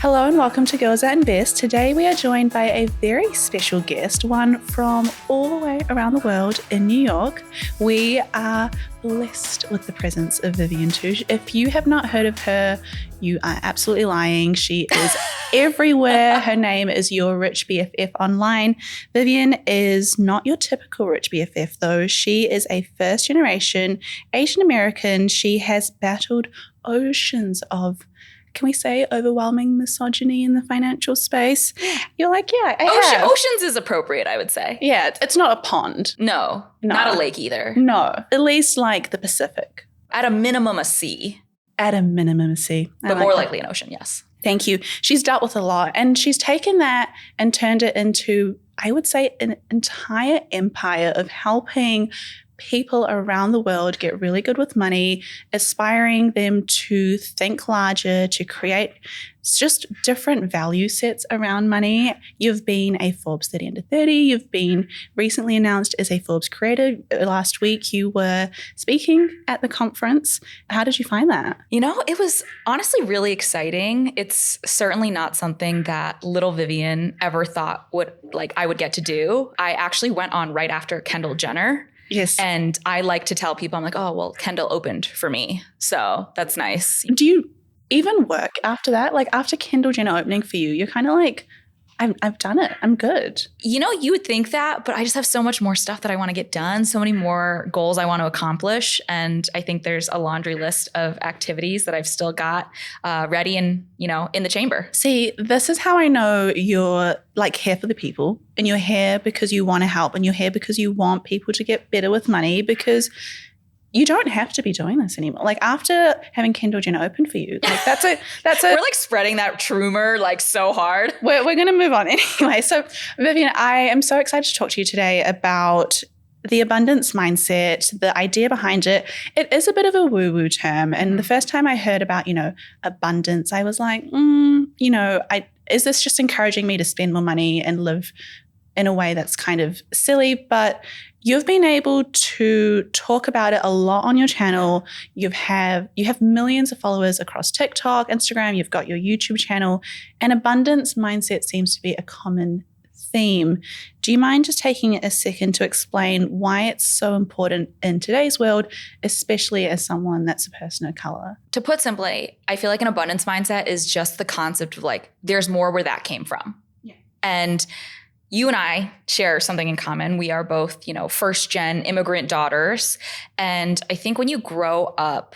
Hello and welcome to Girls That Invest. Today we are joined by a very special guest, one from all the way around the world in New York. We are blessed with the presence of Vivian Tu. If you have not heard of her, you are absolutely lying. She is everywhere. Her name is Your Rich BFF online. Vivian is not your typical rich BFF though. She is a first generation Asian American. She has battled oceans of, can we say, overwhelming misogyny in the financial space? You're like, yeah, I have. Oceans is appropriate, I would say. Yeah, it's not a pond. No, not a lake either. No, at least like the Pacific. At a minimum, a sea. At a minimum, a sea. But more likely an ocean, yes. Thank you. She's dealt with a lot, and she's taken that and turned it into, I would say, an entire empire of helping people around the world get really good with money, aspiring them to think larger, to create just different value sets around money. You've been a Forbes 30 under 30. You've been recently announced as a Forbes creator. Last week, you were speaking at the conference. How did you find that? You know, it was honestly really exciting. It's certainly not something that little Vivian ever thought I would get to do. I actually went on right after Kendall Jenner. Yes. And I like to tell people, I'm like, oh, well, Kendall opened for me. So that's nice. Do you even work after that? Like after Kendall Jenner opening for you, you're kind of like, I've done it. I'm good. You know, you would think that, but I just have so much more stuff that I want to get done, so many more goals I want to accomplish. And I think there's a laundry list of activities that I've still got ready and, in the chamber. See, this is how I know you're like here for the people, and you're here because you want to help, and you're here because you want people to get better with money, because you don't have to be doing this anymore. Like after having Kendall Jenner open for you, like that's it. We're like spreading that rumor like so hard. We're going to move on anyway. So Vivian, I am so excited to talk to you today about the abundance mindset, the idea behind it. It is a bit of a woo-woo term. And the first time I heard about, abundance, I was like, is this just encouraging me to spend more money and live in a way that's kind of silly? But you've been able to talk about it a lot on your channel. You have millions of followers across TikTok, Instagram, you've got your YouTube channel, and abundance mindset seems to be a common theme. Do you mind just taking a second to explain why it's so important in today's world, especially as someone that's a person of color? To put simply, I feel like an abundance mindset is just the concept of like, there's more where that came from. Yeah. And you and I share something in common. We are both, first gen immigrant daughters. And I think when you grow up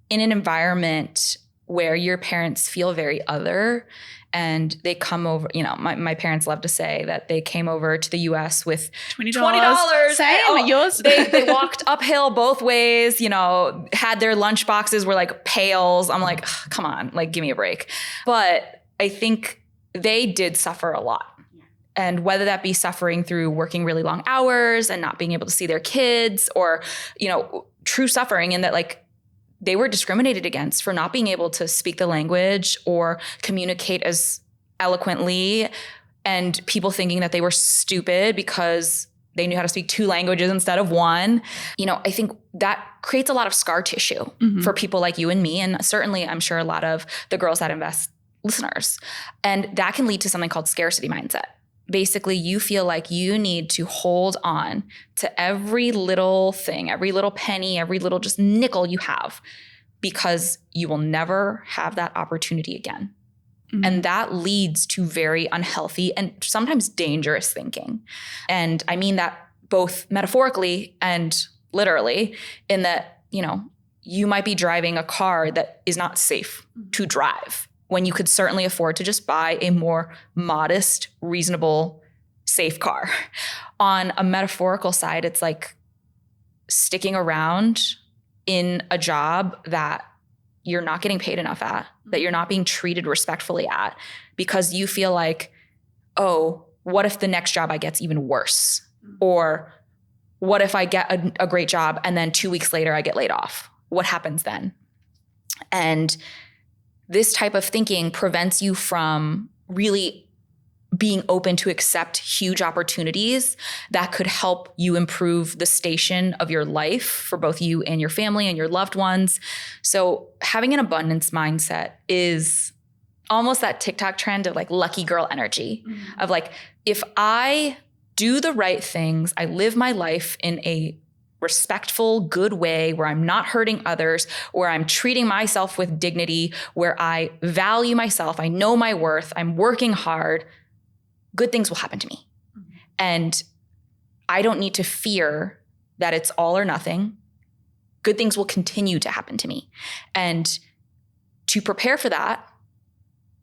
in an environment where your parents feel very other and they come over, my parents love to say that they came over to the US with $20. Same, yours. They walked uphill both ways, had their lunch boxes were like pails. I'm like, come on, like give me a break. But I think they did suffer a lot. And whether that be suffering through working really long hours and not being able to see their kids, or, true suffering in that like they were discriminated against for not being able to speak the language or communicate as eloquently, and people thinking that they were stupid because they knew how to speak two languages instead of one. I think that creates a lot of scar tissue for people like you and me. And certainly I'm sure a lot of the Girls That Invest listeners. And that can lead to something called scarcity mindset. Basically, you feel like you need to hold on to every little thing, every little penny, every little just nickel you have, because you will never have that opportunity again. Mm-hmm. And that leads to very unhealthy and sometimes dangerous thinking. And I mean that both metaphorically and literally, in that, you might be driving a car that is not safe to drive, when you could certainly afford to just buy a more modest, reasonable, safe car. On a metaphorical side, it's like sticking around in a job that you're not getting paid enough at, that you're not being treated respectfully at, because you feel like, oh, what if the next job I get's even worse? Or what if I get a great job and then 2 weeks later I get laid off? What happens then? And this type of thinking prevents you from really being open to accept huge opportunities that could help you improve the station of your life for both you and your family and your loved ones. So having an abundance mindset is almost that TikTok trend of like lucky girl energy of like, if I do the right things, I live my life in a respectful, good way where I'm not hurting others, where I'm treating myself with dignity, where I value myself, I know my worth, I'm working hard, good things will happen to me. And I don't need to fear that it's all or nothing. Good things will continue to happen to me. And to prepare for that,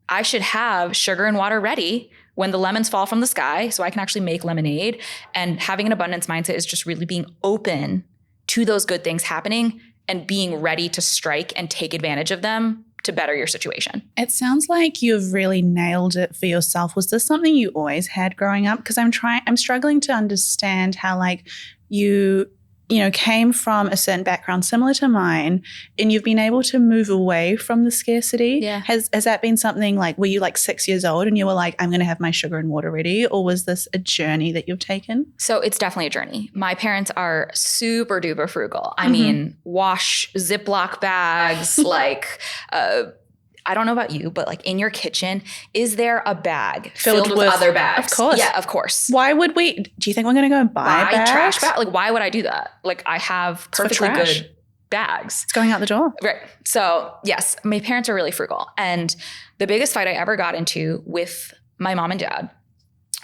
I should have sugar and water ready when the lemons fall from the sky so I can actually make lemonade. And having an abundance mindset is just really being open to those good things happening and being ready to strike and take advantage of them to better your situation. It sounds like you've really nailed it for yourself. Was this something you always had growing up? Because I'm struggling to understand how like you came from a certain background similar to mine and you've been able to move away from the scarcity. Yeah. Has that been something like, were you like 6 years old and you were like, I'm going to have my sugar and water ready? Or was this a journey that you've taken? So it's definitely a journey. My parents are super duper frugal. I mean, wash Ziploc bags, like, I don't know about you, but like in your kitchen, is there a bag filled with other bags? Of course. Yeah, of course. Why would we? Do you think we're going to go and buy bags? Trash bags? Like, why would I do that? Like, I have perfectly good bags. It's going out the door. Right. So yes, my parents are really frugal. And the biggest fight I ever got into with my mom and dad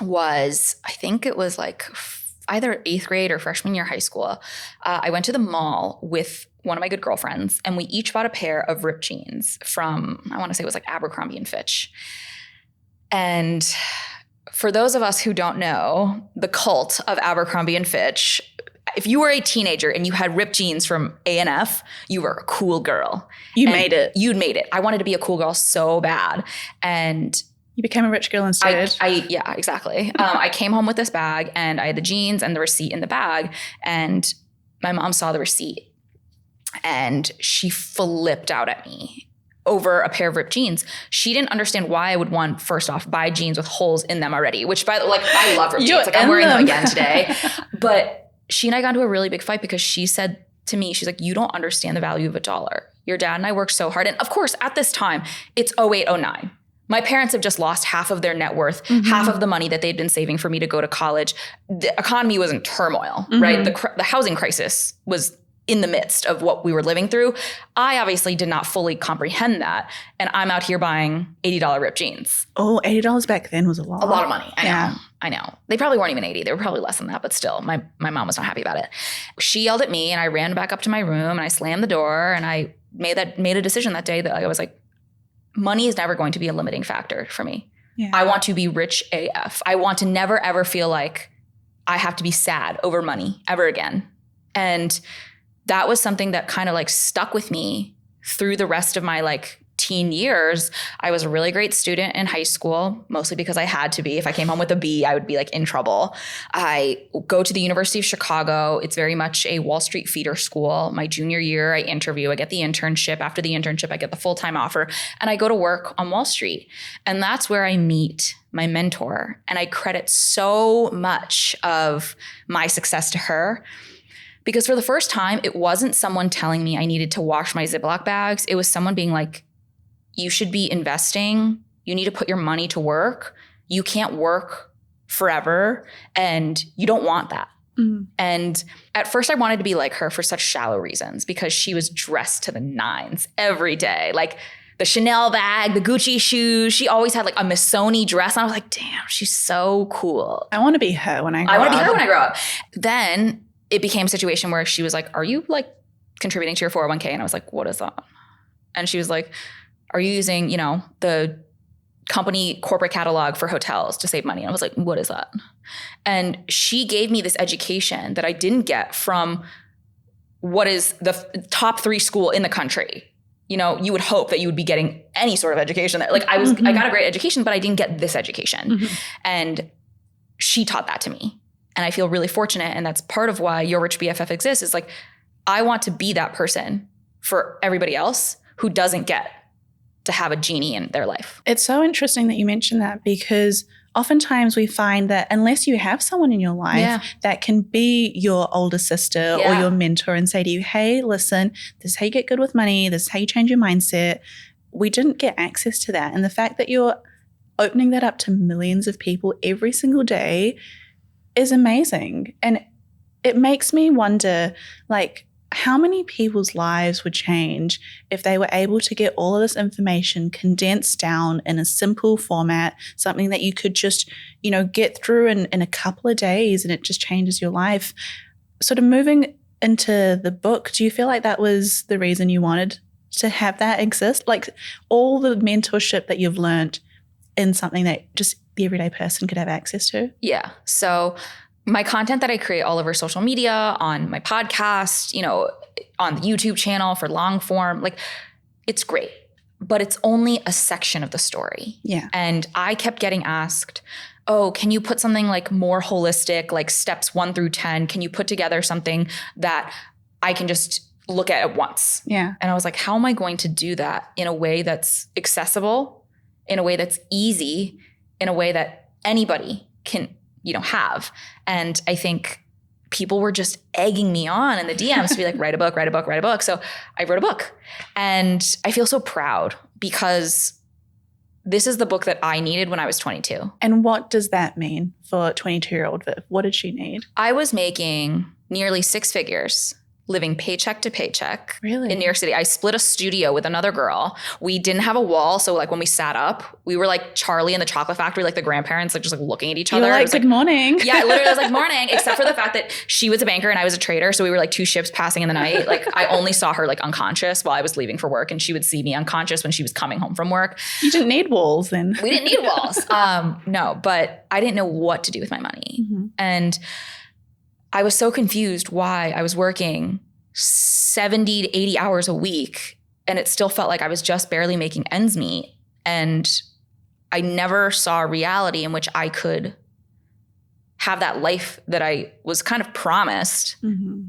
was, I think it was like either 8th grade or freshman year high school. I went to the mall with one of my good girlfriends, and we each bought a pair of ripped jeans from, I want to say it was like Abercrombie and Fitch. And for those of us who don't know the cult of Abercrombie and Fitch, if you were a teenager and you had ripped jeans from A&F, you were a cool girl. You made it. You'd made it. I wanted to be a cool girl so bad. And you became a rich girl instead. Yeah, exactly. I came home with this bag and I had the jeans and the receipt in the bag, and my mom saw the receipt. And she flipped out at me over a pair of ripped jeans. She didn't understand why I would want, first off, buy jeans with holes in them already, which by the way, like, I love ripped jeans. Like, I'm wearing them again today. But she and I got into a really big fight because she said to me, she's like, you don't understand the value of $1. Your dad and I worked so hard. And of course, at this time, it's 08, 09. My parents have just lost half of their net worth, half of the money that they'd been saving for me to go to college. The economy was in turmoil, right? The housing crisis was in the midst of what we were living through. I obviously did not fully comprehend that. And I'm out here buying $80 ripped jeans. Oh, $80 back then was a lot. A lot of money. I know. They probably weren't even 80. They were probably less than that, but still, my mom was not happy about it. She yelled at me and I ran back up to my room and I slammed the door and I made a decision that day that I was like, money is never going to be a limiting factor for me. Yeah. I want to be rich AF. I want to never, ever feel like I have to be sad over money ever again. And that was something that kind of like stuck with me through the rest of my like teen years. I was a really great student in high school, mostly because I had to be. If I came home with a B, I would be like in trouble. I go to the University of Chicago. It's very much a Wall Street feeder school. My junior year, I interview, I get the internship. After the internship, I get the full-time offer and I go to work on Wall Street. And that's where I meet my mentor. And I credit so much of my success to her. Because for the first time, it wasn't someone telling me I needed to wash my Ziploc bags. It was someone being like, you should be investing. You need to put your money to work. You can't work forever. And you don't want that. And at first I wanted to be like her for such shallow reasons because she was dressed to the nines every day. Like the Chanel bag, the Gucci shoes. She always had like a Missoni dress. And I was like, damn, she's so cool. I want to be her when I grow up. I want to be her when I grow up. Then it became a situation where she was like, are you like contributing to your 401k? And I was like, what is that? And she was like, are you using, the company corporate catalog for hotels to save money? And I was like, what is that? And she gave me this education that I didn't get from what is the top 3 school in the country. You would hope that you would be getting any sort of education. Like I got a great education, but I didn't get this education. And she taught that to me. And I feel really fortunate. And that's part of why Your Rich BFF exists, is like, I want to be that person for everybody else who doesn't get to have a genie in their life. It's so interesting that you mentioned that, because oftentimes we find that unless you have someone in your life that can be your older sister or your mentor and say to you, hey, listen, this is how you get good with money. This is how you change your mindset. we didn't get access to that. And the fact that you're opening that up to millions of people every single day is amazing. And it makes me wonder, like, how many people's lives would change if they were able to get all of this information condensed down in a simple format, something that you could just, get through in a couple of days, and it just changes your life. Sort of moving into the book, do you feel like that was the reason you wanted to have that exist? Like all the mentorship that you've learned in something that just the everyday person could have access to? Yeah. So my content that I create all over social media, on my podcast, on the YouTube channel for long form, like it's great, but it's only a section of the story. Yeah. And I kept getting asked, oh, can you put something like more holistic, like steps 1 through 10? Can you put together something that I can just look at once? Yeah. And I was like, how am I going to do that in a way that's accessible, in a way that's easy, in a way that anybody can have? And I think people were just egging me on in the DMs to be like, write a book, write a book, write a book. So I wrote a book, and I feel so proud because this is the book that I needed when I was 22. And what does that mean for 22-year-old Viv? What did she need? I was making nearly 6 figures, living paycheck to paycheck. Really? In New York City. I split a studio with another girl. We didn't have a wall. So like when we sat up, we were like Charlie in the Chocolate Factory, like the grandparents, like just like looking at each other. You were like, good morning. Yeah, literally it was like morning, except for the fact that she was a banker and I was a trader. So we were like 2 ships passing in the night. Like I only saw her like unconscious while I was leaving for work, and she would see me unconscious when she was coming home from work. You didn't need walls then. We didn't need walls. No, but I didn't know what to do with my money. Mm-hmm. And I was so confused why I was working 70 to 80 hours a week, and it still felt like I was just barely making ends meet. And I never saw a reality in which I could have that life that I was kind of promised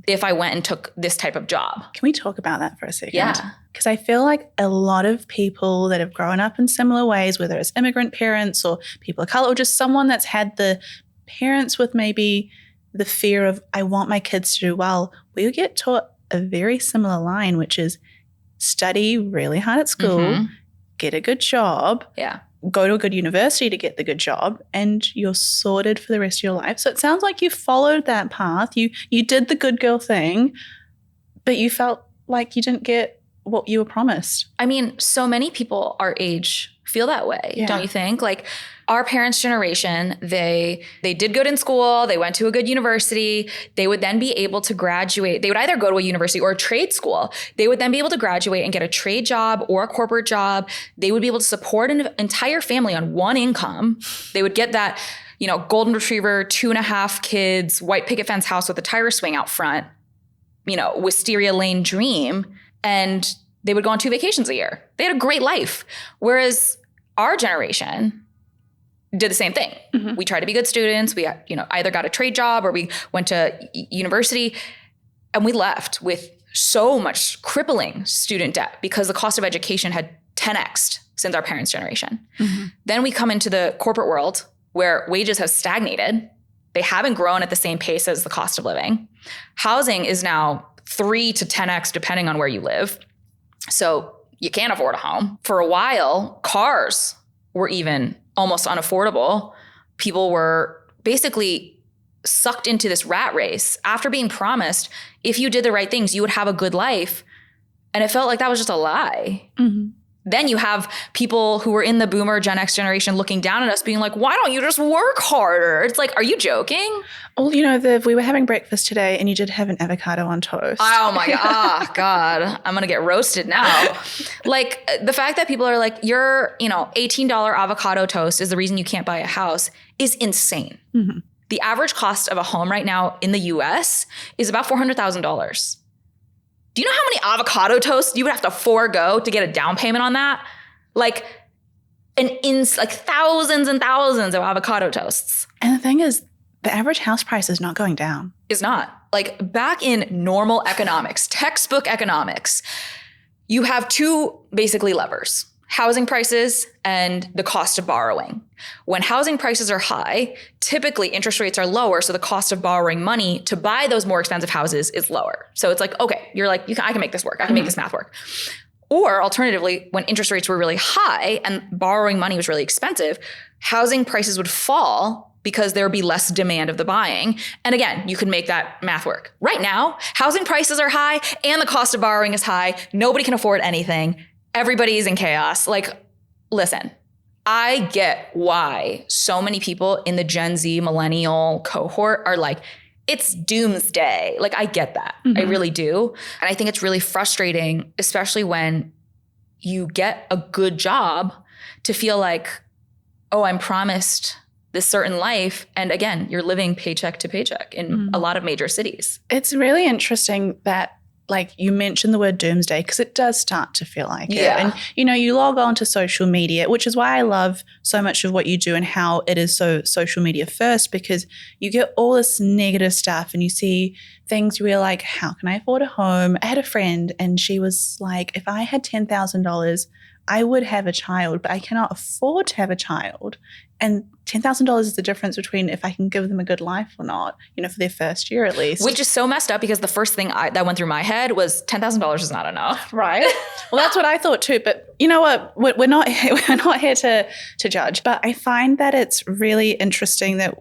if I went and took this type of job. Can we talk about that for a second? Yeah. Because I feel like a lot of people that have grown up in similar ways, whether it's immigrant parents or people of color, or just someone that's had the parents with maybe the fear of, I want my kids to do well, we get taught a very similar line, which is study really hard at school, get a good job, go to a good university to get the good job, and you're sorted for the rest of your life. So it sounds like you followed that path. You did the good girl thing, but you felt like you didn't get what you were promised. I mean, so many people our age feel that way, don't you think? Like our parents' generation, they did good in school, they went to a good university, they would then be able to graduate. They would either go to a university or a trade school. They would then be able to graduate and get a trade job or a corporate job. They would be able to support an entire family on one income. They would get that, golden retriever, 2.5 kids, white picket fence house with a tire swing out front, Wisteria Lane dream. And they would go on 2 vacations a year. They had a great life. Whereas our generation did the same thing. We tried to be good students. We, either got a trade job or we went to university, and we left with so much crippling student debt because the cost of education had 10x'd since our parents' generation. Then we come into the corporate world where wages have stagnated. They haven't grown at the same pace as the cost of living. Housing is now 3 to 10x depending on where you live. So you can't afford a home. For a while, cars were even almost unaffordable. People were basically sucked into this rat race after being promised if you did the right things, you would have a good life. And it felt like that was just a lie. Then you have people who were in the boomer Gen X generation looking down at us being like, why don't you just work harder? It's like, are you joking? Well, Viv, we were having breakfast today and you did have an avocado on toast. Oh my God. Oh God. I'm going to get roasted now. Like the fact that people are like, your, $18 avocado toast is the reason you can't buy a house is insane. The average cost of a home right now in the US is about $400,000. Do you know how many avocado toasts you would have to forego to get a down payment on that? Like thousands and thousands of avocado toasts. And the thing is, the average house price is not going down. It's not. Like back in normal economics, textbook economics, you have 2 basically levers: housing prices and the cost of borrowing. When housing prices are high, typically interest rates are lower, so the cost of borrowing money to buy those more expensive houses is lower. So it's like, okay, you're like, I can make this work. I can make this math work. Or alternatively, when interest rates were really high and borrowing money was really expensive, housing prices would fall because there would be less demand of the buying. And again, you can make that math work. Right now, housing prices are high and the cost of borrowing is high. Nobody can afford anything. Everybody's in chaos. Like, listen, I get why so many people in the Gen Z millennial cohort are like, it's doomsday. Like, I get that. I really do. And I think it's really frustrating, especially when you get a good job, to feel like, oh, I'm promised this certain life. And again, you're living paycheck to paycheck in a lot of major cities. It's really interesting that, like, you mentioned the word doomsday, because it does start to feel like it. And, you know, you log on to social media, which is why I love so much of what you do and how it is so social media first, because you get all this negative stuff and you see things where you're like, how can I afford a home? I had a friend and she was like, if I had $10,000, I would have a child, but I cannot afford to have a child. And $10,000 is the difference between if I can give them a good life or not, you know, for their first year at least. Which is so messed up, because the first thing that went through my head was $10,000 is not enough. Right. Well, that's what I thought too. But you know what? We're not here to judge. But I find that it's really interesting that,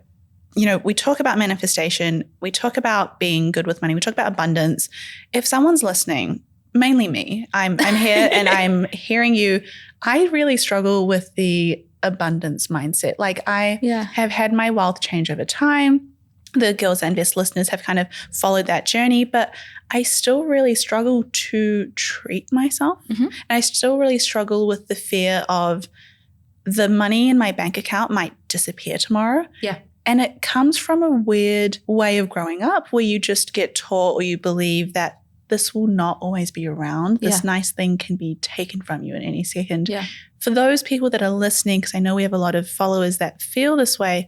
you know, we talk about manifestation, we talk about being good with money, we talk about abundance. If someone's listening, mainly me, I'm here and I'm hearing you, I really struggle with the abundance mindset. Like, I have had my wealth change over time. The Girls That Invest listeners have kind of followed that journey, but I still really struggle to treat myself. And I still really struggle with the fear of the money in my bank account might disappear tomorrow. Yeah. And it comes from a weird way of growing up where you just get taught, or you believe that this will not always be around. This nice thing can be taken from you in any second. Yeah. For those people that are listening, because I know we have a lot of followers that feel this way,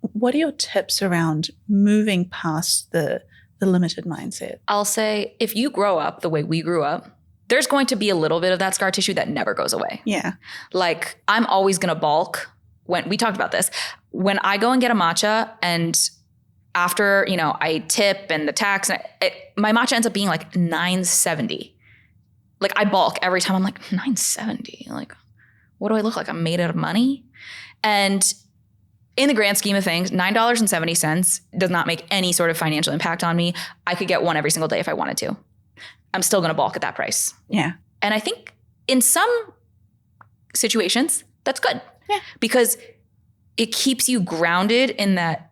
what are your tips around moving past the limited mindset? I'll say, if you grow up the way we grew up, there's going to be a little bit of that scar tissue that never goes away. Yeah. Like, I'm always going to bulk. When we talked about this, when I go and get a matcha, and after, you know, I tip and the tax, and my matcha ends up being like $9.70. Like, I bulk every time. I'm like, $9.70. Like, what do I look like? I'm made out of money. And in the grand scheme of things, $9.70 does not make any sort of financial impact on me. I could get one every single day if I wanted to. I'm still going to bulk at that price. Yeah. And I think in some situations, that's good. Yeah. Because it keeps you grounded in that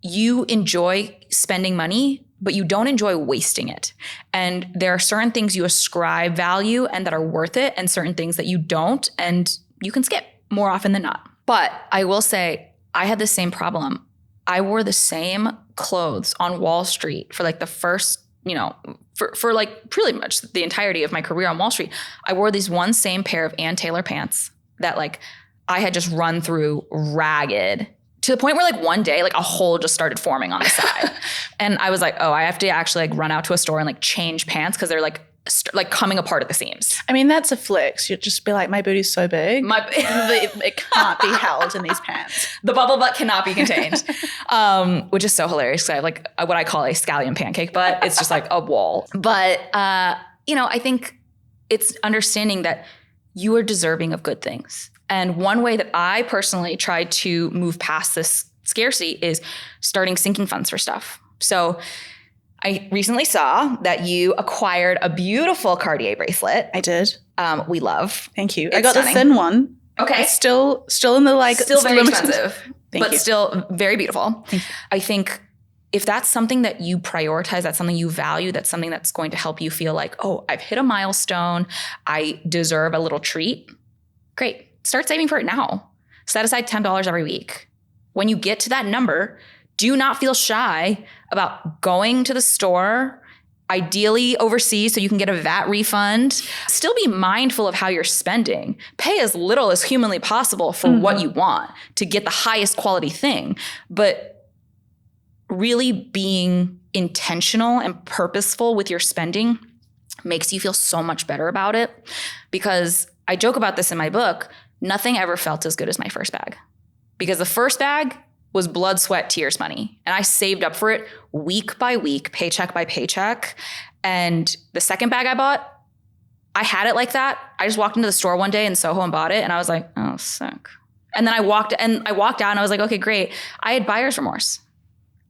you enjoy spending money, but you don't enjoy wasting it. And there are certain things you ascribe value and that are worth it, and certain things that you don't, and you can skip more often than not. But I will say, I had the same problem. I wore the same clothes on Wall Street for like the first, you know, for like pretty much the entirety of my career on Wall Street. I wore these one same pair of Ann Taylor pants that like I had just run through ragged, to the point where like one day, like a hole just started forming on the side. And I was like, oh, I have to actually like run out to a store and like change pants, because they're like coming apart at the seams. I mean, that's a flex. You'd just be like, my booty's so big. It can't be held in these pants. The bubble butt cannot be contained, which is so hilarious, because I have like what I call a scallion pancake butt. It's just like a wall. But, you know, I think it's understanding that you are deserving of good things. And one way that I personally tried to move past this scarcity is starting sinking funds for stuff. So I recently saw that you acquired a beautiful Cartier bracelet. I did. We love. Thank you. It's I got stunning. the thin one. Okay. It's still in the like. Still very expensive, but you. Still very beautiful. Thank you. I think if that's something that you prioritize, that's something you value, that's something that's going to help you feel like, oh, I've hit a milestone, I deserve a little treat. Great. Start saving for it now. Set aside $10 every week. When you get to that number, do not feel shy about going to the store, ideally overseas so you can get a VAT refund. Still be mindful of how you're spending. Pay as little as humanly possible for what you want to get the highest quality thing. But really being intentional and purposeful with your spending makes you feel so much better about it. Because I joke about this in my book, nothing ever felt as good as my first bag. Because the first bag was blood, sweat, tears money. And I saved up for it week by week, paycheck by paycheck. And the second bag I bought, I had it like that. I just walked into the store one day in Soho and bought it. And I was like, oh, sick. And then I walked out and I was like, okay, great. I had buyer's remorse.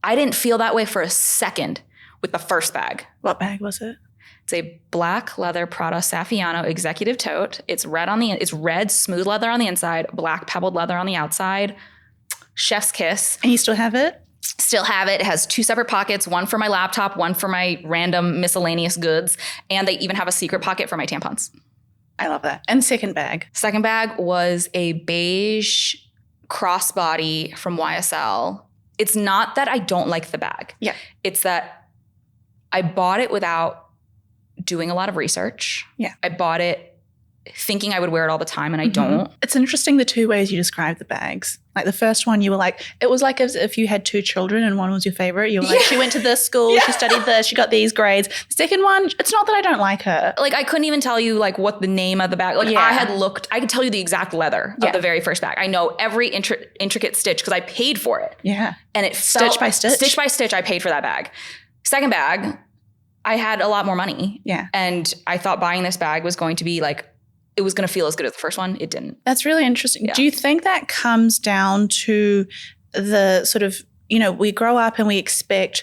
I didn't feel that way for a second with the first bag. What bag was it? It's a black leather Prada Saffiano executive tote. It's red smooth leather on the inside, black pebbled leather on the outside. Chef's kiss. And you still have it? Still have it. It has 2 separate pockets, one for my laptop, one for my random miscellaneous goods. And they even have a secret pocket for my tampons. I love that. And second bag? Second bag was a beige crossbody from YSL. It's not that I don't like the bag. Yeah. It's that I bought it without doing a lot of research. Yeah. I bought it thinking I would wear it all the time, and I don't. It's interesting the 2 ways you describe the bags. Like the first one, you were like, it was like as if you had 2 children and one was your favorite. You were like, she went to this school, she studied this, she got these grades. The second one, it's not that I don't like her. Like I couldn't even tell you like what the name of the bag. Like I could tell you the exact leather of the very first bag. I know every intricate stitch because I paid for it. Yeah. And it stitch by stitch. Stitch by stitch, I paid for that bag. Second bag, I had a lot more money. Yeah. And I thought buying this bag was going to be like, it was going to feel as good as the first one. It didn't. That's really interesting. Yeah. Do you think that comes down to the sort of, we grow up and we expect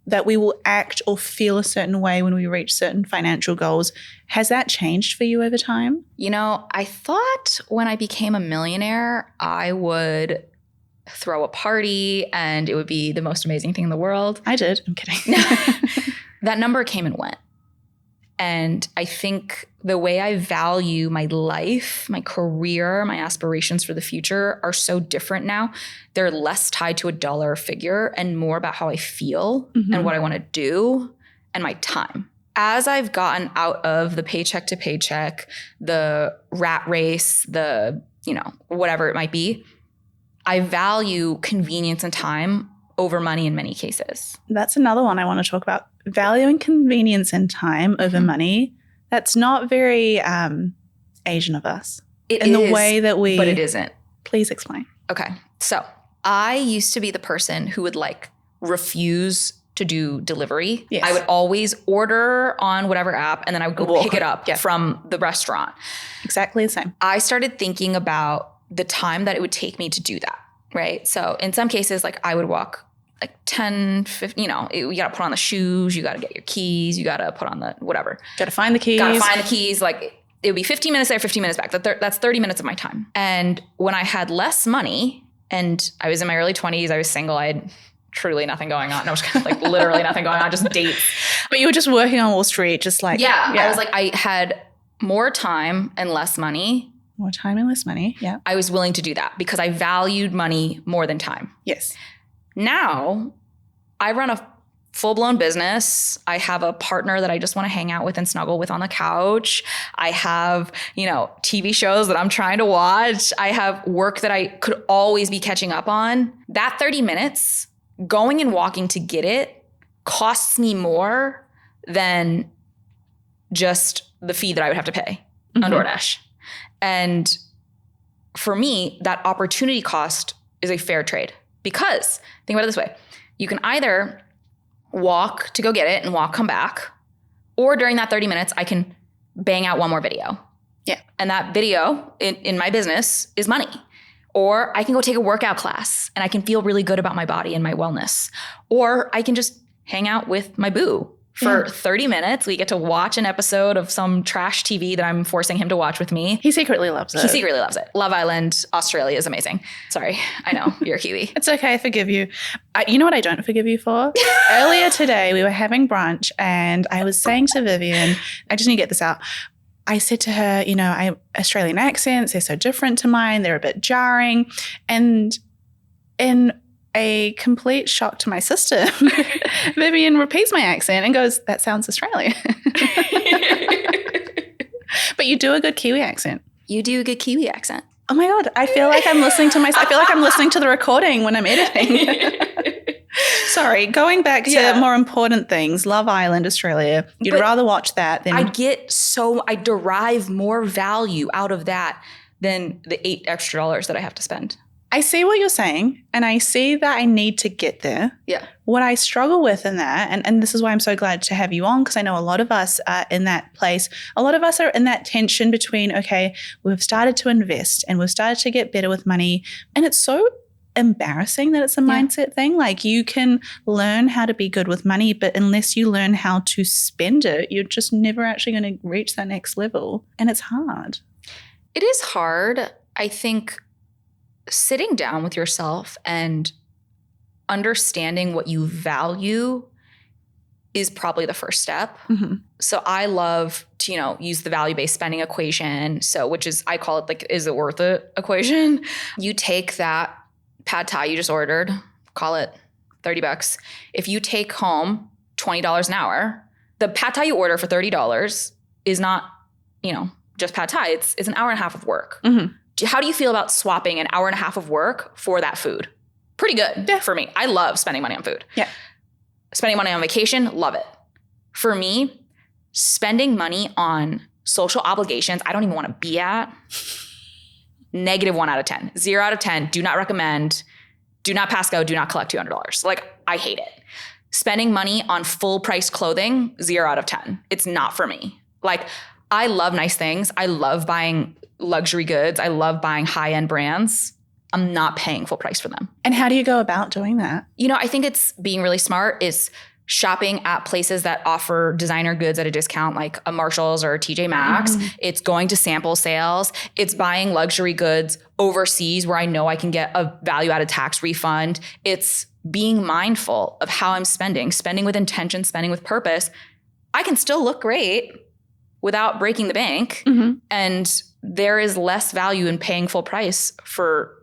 that we will act or feel a certain way when we reach certain financial goals. Has that changed for you over time? I thought when I became a millionaire, I would throw a party and it would be the most amazing thing in the world. I did. I'm kidding. That number came and went. And I think the way I value my life, my career, my aspirations for the future are so different now. They're less tied to a dollar figure and more about how I feel and what I want to do and my time. As I've gotten out of the paycheck to paycheck, the rat race, the, whatever it might be, I value convenience and time over money in many cases. That's another one I want to talk about. Valuing convenience and time over money. That's not very Asian of us. It in is, the way that we... But it isn't. Please explain. Okay. So I used to be the person who would refuse to do delivery. Yes. I would always order on whatever app and then I would go pick it up from the restaurant. Exactly the same. I started thinking about the time that it would take me to do that, right? So in some cases, I would walk 10, 15, you got to put on the shoes, you got to get your keys, you got to put on the whatever. Got to find the keys. It would be 15 minutes there, 15 minutes back. That's 30 minutes of my time. And when I had less money and I was in my early 20s, I was single, I had truly nothing going on. No, I was literally nothing going on, just dates. But you were just working on Wall Street, Yeah. I was I had more time and less money. More time and less money, yeah. I was willing to do that because I valued money more than time. Yes. Now, I run a full-blown business. I have a partner that I just want to hang out with and snuggle with on the couch. I have, TV shows that I'm trying to watch. I have work that I could always be catching up on. That 30 minutes, going and walking to get it, costs me more than just the fee that I would have to pay on DoorDash. And for me, that opportunity cost is a fair trade. Because, think about it this way, you can either walk to go get it and come back, or during that 30 minutes, I can bang out one more video. Yeah. And that video in my business is money. Or I can go take a workout class and I can feel really good about my body and my wellness. Or I can just hang out with my boo for 30 minutes. We get to watch an episode of some trash TV that I'm forcing him to watch with me. He secretly loves it. He secretly loves it. Love Island, Australia is amazing. Sorry, I know, you're a Kiwi. It's okay, I forgive you. You know what I don't forgive you for? Earlier today, we were having brunch and I was saying to Vivian, I just need to get this out. I said to her, Australian accents, they're so different to mine. They're a bit jarring. And in a complete shock to my system, Vivian repeats my accent and goes, that sounds Australian. But you do a good Kiwi accent. You do a good Kiwi accent. Oh my God. I feel like I'm listening to I feel like I'm listening to the recording when I'm editing. Sorry. Going back to more important things, Love Island, Australia. You'd rather watch that than... I derive more value out of that than the $8 extra that I have to spend. I see what you're saying, and I see that I need to get there. Yeah. What I struggle with in that, and this is why I'm so glad to have you on, because I know a lot of us are in that place. A lot of us are in that tension between, okay, we've started to invest and we've started to get better with money, and it's so embarrassing that it's a mindset thing. Like, you can learn how to be good with money, but unless you learn how to spend it, you're just never actually going to reach that next level, and it's hard. It is hard. I think sitting down with yourself and understanding what you value is probably the first step. Mm-hmm. So I love to, use the value-based spending equation. So, which is, I call it like, is it worth it equation? You take that pad thai you just ordered, call it $30. If you take home $20 an hour, the pad thai you order for $30 is not, just pad thai. It's an hour and a half of work. Mm-hmm. How do you feel about swapping an hour and a half of work for that food? Pretty good for me. I love spending money on food. Yeah. Spending money on vacation, love it. For me, spending money on social obligations I don't even want to be at, -1 out of 10. 0 out of 10, do not recommend, do not pass go, do not collect $200. Like, I hate it. Spending money on full price clothing, 0 out of 10. It's not for me. Like, I love nice things. I love buying luxury goods. I love buying high-end brands. I'm not paying full price for them. And how do you go about doing that? I think it's being really smart. It's shopping at places that offer designer goods at a discount, like a Marshalls or a TJ Maxx. Mm-hmm. It's going to sample sales. It's buying luxury goods overseas where I know I can get a value-added tax refund. It's being mindful of how I'm spending with intention, spending with purpose. I can still look great without breaking the bank. Mm-hmm. And there is less value in paying full price for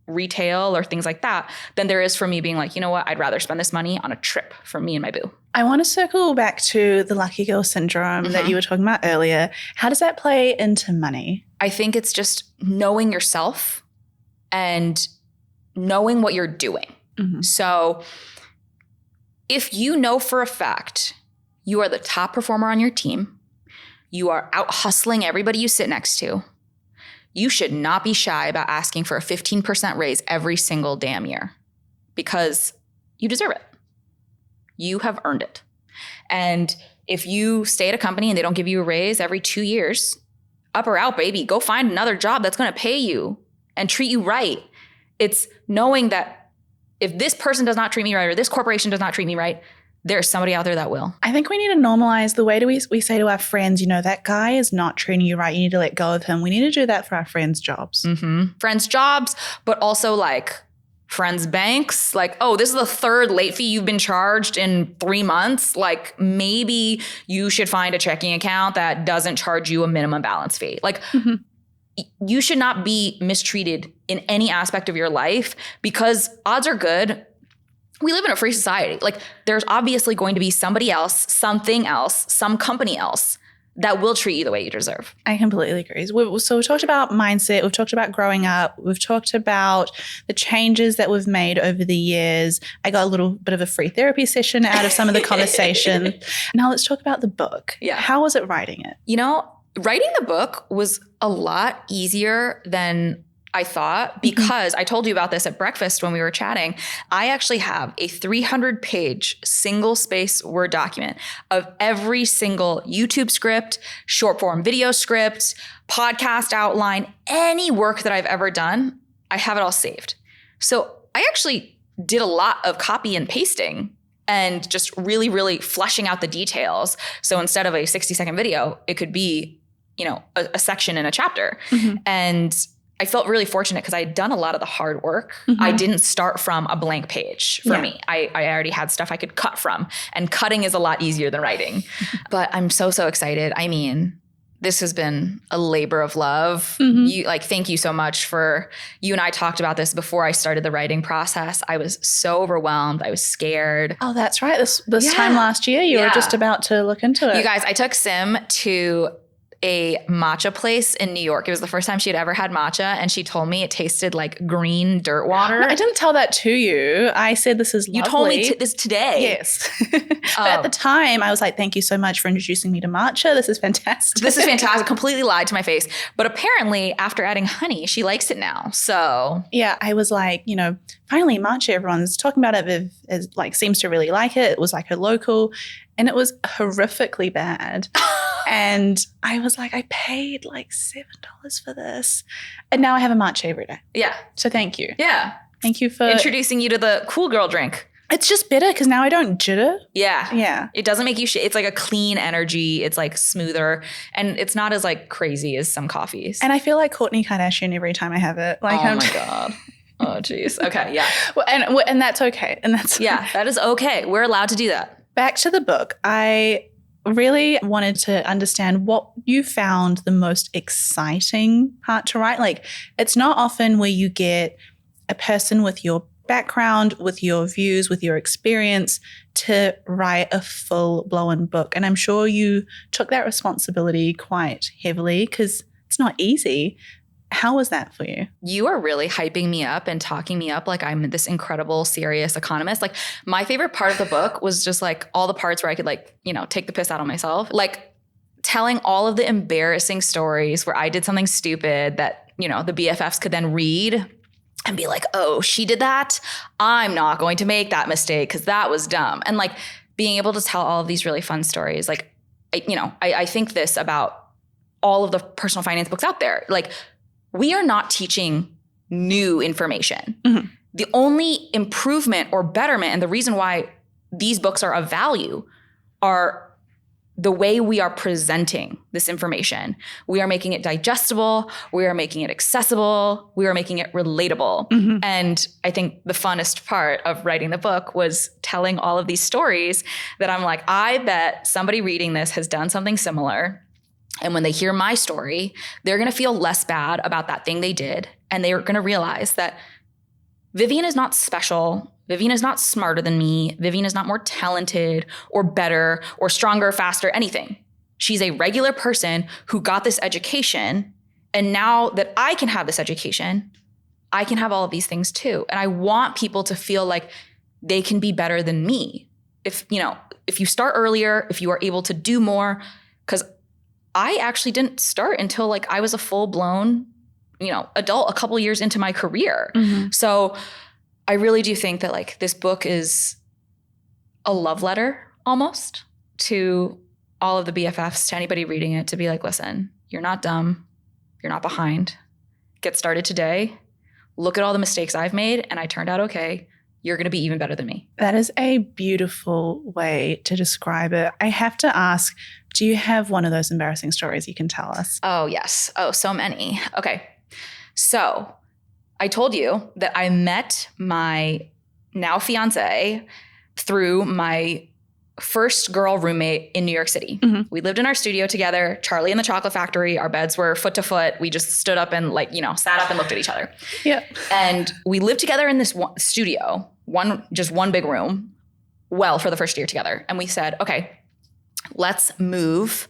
retail or things like that than there is for me being like, you know what, I'd rather spend this money on a trip for me and my boo. I want to circle back to the lucky girl syndrome that you were talking about earlier. How does that play into money? I think it's just knowing yourself and knowing what you're doing. Mm-hmm. So if you know for a fact you are the top performer on your team, you are out hustling everybody you sit next to, you should not be shy about asking for a 15% raise every single damn year, because you deserve it. You have earned it. And if you stay at a company and they don't give you a raise every 2 years, up or out, baby, go find another job that's going to pay you and treat you right. It's knowing that if this person does not treat me right, or this corporation does not treat me right, there's somebody out there that will. I think we need to normalize the way we say to our friends, that guy is not treating you right. You need to let go of him. We need to do that for our friends' jobs. Mm-hmm. Friends' jobs, but also like friends' banks. Like, oh, this is the third late fee you've been charged in 3 months. Like, maybe you should find a checking account that doesn't charge you a minimum balance fee. Like, you should not be mistreated in any aspect of your life, because odds are good, we live in a free society. Like, there's obviously going to be somebody else, something else, some company else that will treat you the way you deserve. I completely agree. So we've talked about mindset. We've talked about growing up. We've talked about the changes that we've made over the years. I got a little bit of a free therapy session out of some of the conversation. Now let's talk about the book. Yeah. How was it writing it? Writing the book was a lot easier than I thought, because I told you about this at breakfast when we were chatting. I actually have a 300-page single-space Word document of every single YouTube script, short-form video script, podcast outline, any work that I've ever done. I have it all saved. So I actually did a lot of copy and pasting and just really, really fleshing out the details. So instead of a 60-second video, it could be, a section in a chapter. Mm-hmm. And I felt really fortunate because I had done a lot of the hard work. Mm-hmm. I didn't start from a blank page for me. I already had stuff I could cut from, and cutting is a lot easier than writing. But I'm so excited. I mean, this has been a labor of love. Mm-hmm. Thank you so much you and I talked about this before I started the writing process. I was so overwhelmed. I was scared. Oh, that's right. This time last year, you were just about to look into it. You guys, I took Sim to a matcha place in New York. It was the first time she had ever had matcha, and she told me it tasted like green dirt water. I didn't tell that to you. I said this is lovely. You told me this today. Yes. But at the time, I was like, thank you so much for introducing me to matcha. This is fantastic. This is fantastic. Completely lied to my face. But apparently, after adding honey, she likes it now. So yeah, I was like, finally matcha, everyone's talking about it. Viv is like seems to really like it. It was like her local, and it was horrifically bad. And I was like, I paid like $7 for this. And now I have a matcha every day. yeah. So thank you. Yeah. Thank you for Introducing you to the cool girl drink. It's just better because now I don't jitter. Yeah. Yeah. It doesn't make you it's like a clean energy. It's like smoother, and it's not as like crazy as some coffees. And I feel like Kourtney Kardashian every time I have it. Like, oh my God. Oh, geez. Okay. Yeah. Well, and that's okay. And that's yeah, that is okay. We're allowed to do that. Back to the book. I really wanted to understand what you found the most exciting part to write. Like, it's not often where you get a person with your background, with your views, with your experience to write a full-blown book. And I'm sure you took that responsibility quite heavily because it's not easy. How was that for you? You are really hyping me up and talking me up like I'm this incredible, serious economist. Like, my favorite part of the book was just like all the parts where I could like, take the piss out of myself. Like telling all of the embarrassing stories where I did something stupid that, the BFFs could then read and be like, oh, she did that? I'm not going to make that mistake because that was dumb. And like being able to tell all of these really fun stories. Like, I think this about all of the personal finance books out there. Like, we are not teaching new information. Mm-hmm. The only improvement or betterment and the reason why these books are of value are the way we are presenting this information. We are making it digestible. We are making it accessible. We are making it relatable. Mm-hmm. And I think the funnest part of writing the book was telling all of these stories that I'm like, I bet somebody reading this has done something similar. And when they hear my story, they're going to feel less bad about that thing they did. And they're going to realize that Vivian is not special. Vivian is not smarter than me. Vivian is not more talented or better or stronger, faster, anything. She's a regular person who got this education. And now that I can have this education, I can have all of these things too. And I want people to feel like they can be better than me. If you start earlier, if you are able to do more, because I actually didn't start until like I was a full-blown, adult a couple years into my career. Mm-hmm. So I really do think that like this book is a love letter almost to all of the BFFs, to anybody reading it, to be like, listen, you're not dumb. You're not behind. Get started today. Look at all the mistakes I've made and I turned out okay. You're going to be even better than me. That is a beautiful way to describe it. I have to ask, do you have one of those embarrassing stories you can tell us? Oh, yes. Oh, so many. Okay. So I told you that I met my now fiance through my first girl roommate in New York City. Mm-hmm. We lived in our studio together, Charlie in the Chocolate Factory. Our beds were foot to foot. We just stood up and sat up and looked at each other. Yeah. And we lived together in this studio, just one big room, for the first year together. And we said, okay, let's move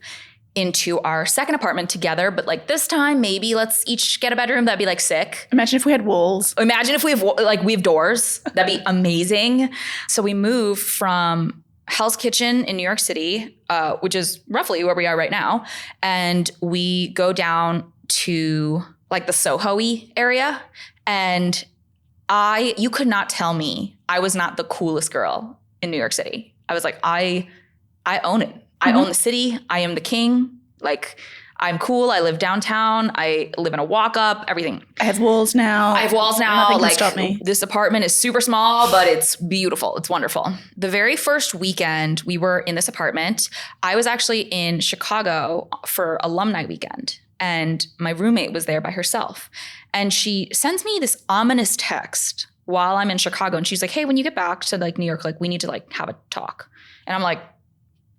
into our second apartment together. But like this time, maybe let's each get a bedroom. That'd be like sick. Imagine if we had walls. Imagine if we have doors. That'd be amazing. So we moved from Hell's Kitchen in New York City, which is roughly where we are right now. And we go down to like the Soho-y area. And you could not tell me I was not the coolest girl in New York City. I was like, I own it. I own the city. I am the king. Like, I'm cool. I live downtown. I live in a walk-up, everything. I have walls now. Nothing can stop me. This apartment is super small, but it's beautiful. It's wonderful. The very first weekend we were in this apartment, I was actually in Chicago for alumni weekend. And my roommate was there by herself. And she sends me this ominous text while I'm in Chicago. And she's like, hey, when you get back to like New York, like we need to like have a talk. And I'm like,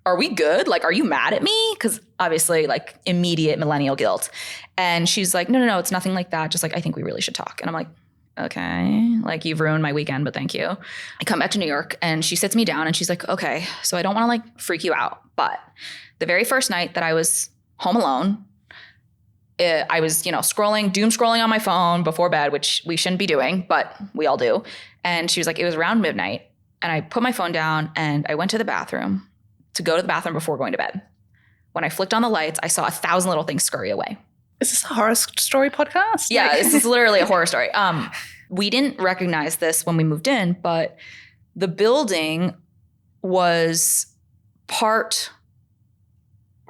are we good? Like, are you mad at me? Because obviously like immediate millennial guilt. And she's like, no, it's nothing like that. Just like, I think we really should talk. And I'm like, okay, like you've ruined my weekend, but thank you. I come back to New York and she sits me down and she's like, okay, so I don't want to like freak you out. But the very first night that I was home alone. I was, doom scrolling on my phone before bed, which we shouldn't be doing, but we all do. And she was like, it was around midnight. And I put my phone down and I went to the bathroom to go to the bathroom before going to bed. When I flicked on the lights, I saw 1,000 little things scurry away. Is this a horror story podcast? Yeah, this is literally a horror story. We didn't recognize this when we moved in, but the building was part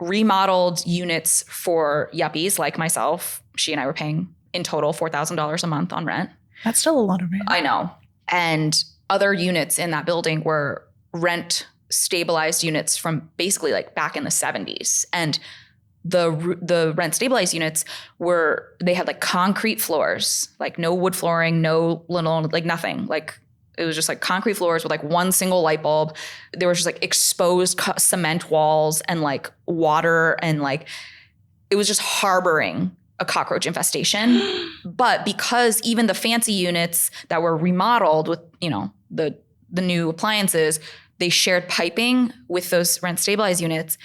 remodeled units for yuppies like myself. She and I were paying in total $4,000 a month on rent. That's still a lot of rent. I know. And other units in that building were rent stabilized units from basically like back in the 70s. And the rent stabilized units they had like concrete floors, like no wood flooring, no linoleum, like nothing. Like it was just like concrete floors with like one single light bulb. There was just like exposed cement walls and like water, and like it was just harboring a cockroach infestation. But because even the fancy units that were remodeled with, the new appliances, they shared piping with those rent stabilized units,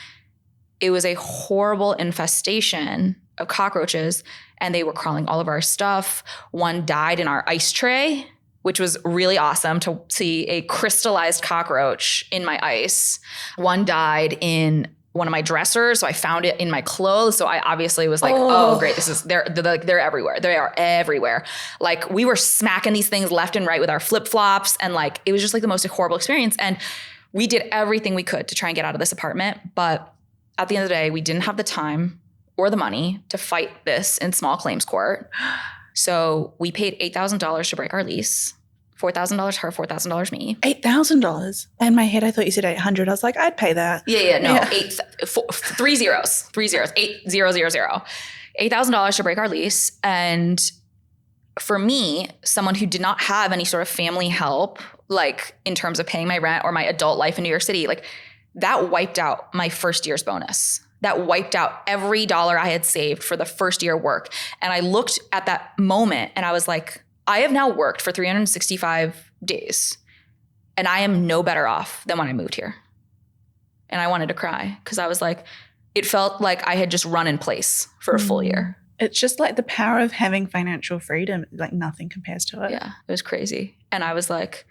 it was a horrible infestation of cockroaches, and they were crawling all of our stuff. One died in our ice tray, which was really awesome to see a crystallized cockroach in my ice. One died in one of my dressers, so I found it in my clothes. So I obviously was like, oh great, they're everywhere. They are everywhere. Like we were smacking these things left and right with our flip-flops, and like it was just like the most horrible experience. And we did everything we could to try and get out of this apartment, but at the end of the day, we didn't have the time or the money to fight this in small claims court. So we paid $8,000 to break our lease. $4,000 her, $4,000 me. $8,000. In my head, I thought you said 800. I was like, I'd pay that. No, 3 zeros, 8,000. $8,000 to break our lease. And for me, someone who did not have any sort of family help, like in terms of paying my rent or my adult life in New York City, like that wiped out my first year's bonus. That wiped out every dollar I had saved for the first year of work. And I looked at that moment and I was like, I have now worked for 365 days and I am no better off than when I moved here. And I wanted to cry because I was like, it felt like I had just run in place for a full year. It's just like the power of having financial freedom, like nothing compares to it. Yeah, it was crazy. And I was like,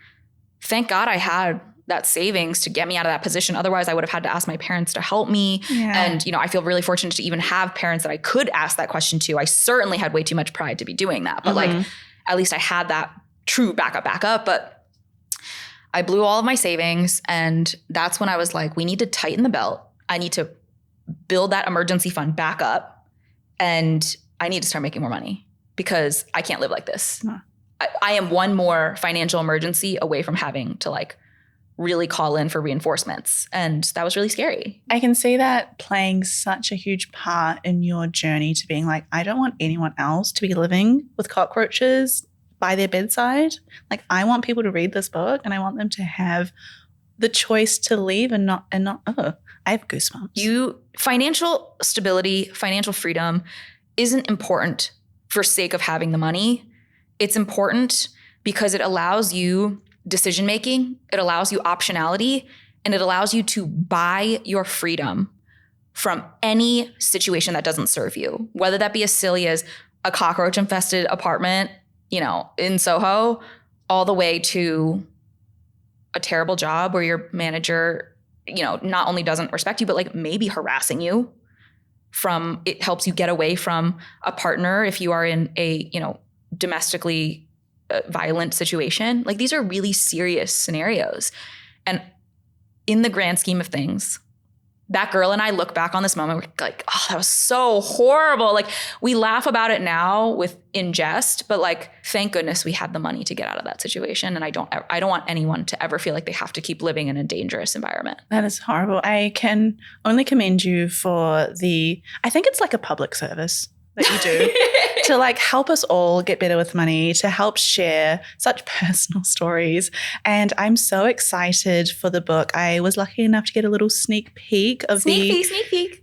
thank God I had that savings to get me out of that position. Otherwise, I would have had to ask my parents to help me. Yeah. And, I feel really fortunate to even have parents that I could ask that question to. I certainly had way too much pride to be doing that. But like, at least I had that true backup. But I blew all of my savings. And that's when I was like, we need to tighten the belt. I need to build that emergency fund back up. And I need to start making more money because I can't live like this. Huh. I am one more financial emergency away from having to like really call in for reinforcements. And that was really scary. I can see that playing such a huge part in your journey to being like, I don't want anyone else to be living with cockroaches by their bedside. Like I want people to read this book and I want them to have the choice to leave and not, I have goosebumps. Financial stability, financial freedom isn't important for sake of having the money. It's important because it allows you decision-making, it allows you optionality, and it allows you to buy your freedom from any situation that doesn't serve you, whether that be as silly as a cockroach-infested apartment, in Soho, all the way to a terrible job where your manager, not only doesn't respect you, but like maybe harassing you. It helps you get away from a partner if you are in a, domestically violent situation. Like these are really serious scenarios. And in the grand scheme of things, that girl and I look back on this moment, we're like, oh, that was so horrible. Like we laugh about it now in jest, but like, thank goodness we had the money to get out of that situation. And I don't want anyone to ever feel like they have to keep living in a dangerous environment. That is horrible. I can only commend you for I think it's like a public service that you do to like help us all get better with money, to help share such personal stories. And I'm so excited for the book. I was lucky enough to get a little sneak peek of the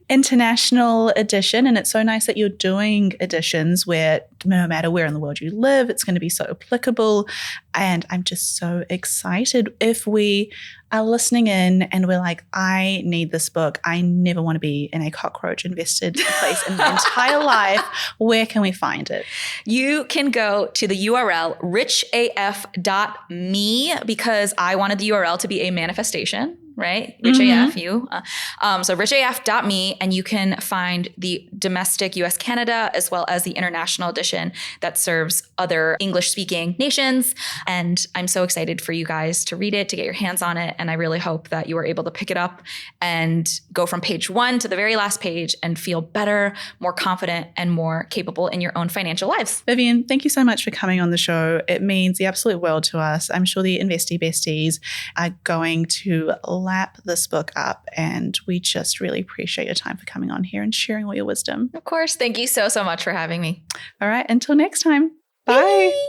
international edition. And it's so nice that you're doing editions where no matter where in the world you live, it's going to be so applicable. And I'm just so excited. If we are listening in and we're like, I need this book. I never want to be in a cockroach invested place in my entire life. Where can we find it? You can go to the URL richaf.me because I wanted the URL to be a manifestation, right? Rich AF, you. So richaf.me, and you can find the domestic US Canada as well as the international edition that serves other English speaking nations. And I'm so excited for you guys to read it, to get your hands on it. And I really hope that you are able to pick it up and go from page 1 to the very last page and feel better, more confident, and more capable in your own financial lives. Vivian, thank you so much for coming on the show. It means the absolute world to us. I'm sure the Investy Besties are going to lap this book up, and we just really appreciate your time for coming on here and sharing all your wisdom. Of course. Thank you so much for having me. All right. Until next time. Bye.